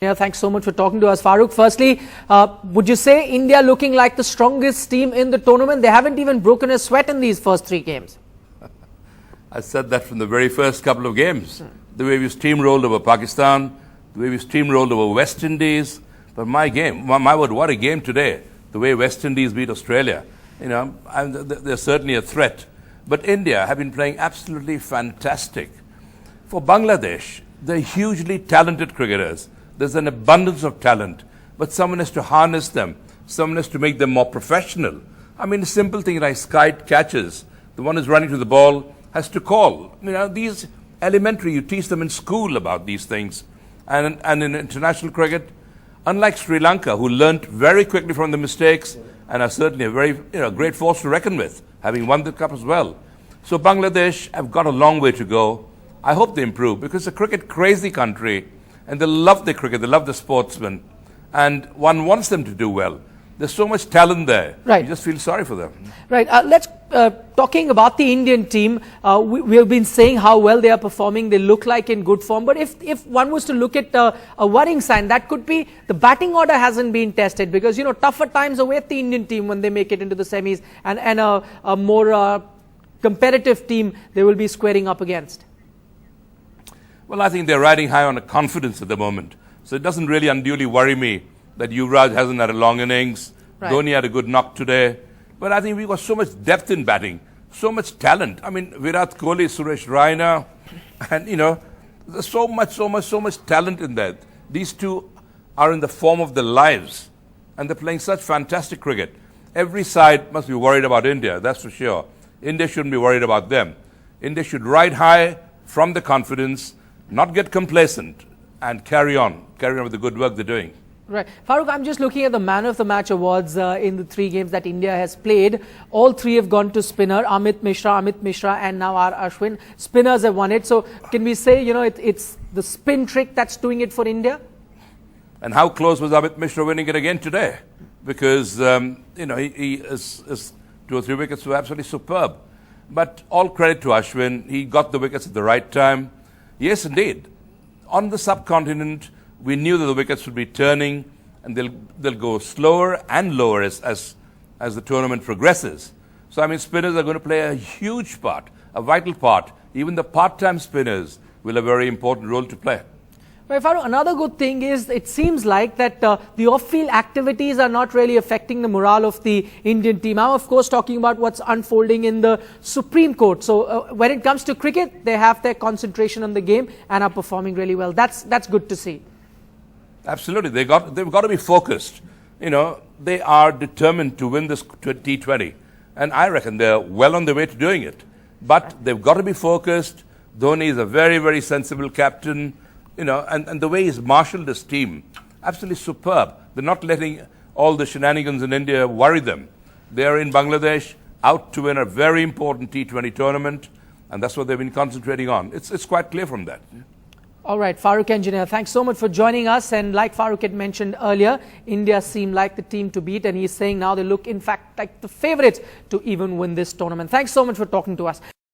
Yeah, thanks so much for talking to us, Farokh. Firstly, would you say India looking like the strongest team in the tournament? They haven't even broken a sweat in these first three games. I said that from the very first couple of games. The way we steamrolled over Pakistan, the way we steamrolled over West Indies. But my word, what a game today. The way West Indies beat Australia. You know, they're certainly a threat. But India have been playing absolutely fantastic. For Bangladesh, they're hugely talented cricketers. There's an abundance of talent, but someone has to harness them. Someone has to make them more professional. I mean, a simple thing like kite catches. The one who's running to the ball has to call. You know, these elementary, you teach them in school about these things. And in international cricket, unlike Sri Lanka, who learnt very quickly from the mistakes and are certainly a very great force to reckon with, having won the cup as well. So Bangladesh have got a long way to go. I hope they improve because it's a cricket-crazy country. And they love the cricket, they love the sportsmen, and one wants them to do well. There's so much talent there. Right. You just feel sorry for them. Right. Let's talking about the Indian team. We have been saying how well they are performing. They look like in good form. But if one was to look at a worrying sign, that could be the batting order hasn't been tested because tougher times await the Indian team when they make it into the semis, and a more competitive team they will be squaring up against. Well, I think they're riding high on a confidence at the moment. So it doesn't really unduly worry me that Yuvraj hasn't had a long innings. Right. Dhoni had a good knock today. But I think we've got so much depth in batting, so much talent. I mean, Virat Kohli, Suresh Raina, and there's so much talent in that. These two are in the form of their lives. And they're playing such fantastic cricket. Every side must be worried about India, that's for sure. India shouldn't be worried about them. India should ride high from the confidence, not get complacent, and carry on with the good work they're doing. Right. Farokh, I'm just looking at the Man of the Match awards in the three games that India has played. All three have gone to spinner, Amit Mishra, and now R. Ashwin. Spinners have won it. So can we say, it's the spin trick that's doing it for India? And how close was Amit Mishra winning it again today? Because, his 2 or 3 wickets were absolutely superb. But all credit to Ashwin. He got the wickets at the right time. Yes, indeed. On the subcontinent, we knew that the wickets would be turning and they'll go slower and lower as the tournament progresses. So, I mean, spinners are going to play a huge part, a vital part. Even the part-time spinners will have a very important role to play. Right, Farokh, another good thing is it seems like that the off-field activities are not really affecting the morale of the Indian team. I'm, of course, talking about what's unfolding in the Supreme Court. So when it comes to cricket, they have their concentration on the game and are performing really well. That's good to see. Absolutely. They've got to be focused. They are determined to win this T20. And I reckon they're well on their way to doing it. But they've got to be focused. Dhoni is a very, very sensible captain. And the way he's marshaled his team, absolutely superb. They're not letting all the shenanigans in India worry them. They are in Bangladesh, out to win a very important T20 tournament, and that's what they've been concentrating on. It's quite clear from that. All right, Farokh Engineer, thanks so much for joining us. And like Farokh had mentioned earlier, India seemed like the team to beat, and he's saying now they look, in fact, like the favourites to even win this tournament. Thanks so much for talking to us.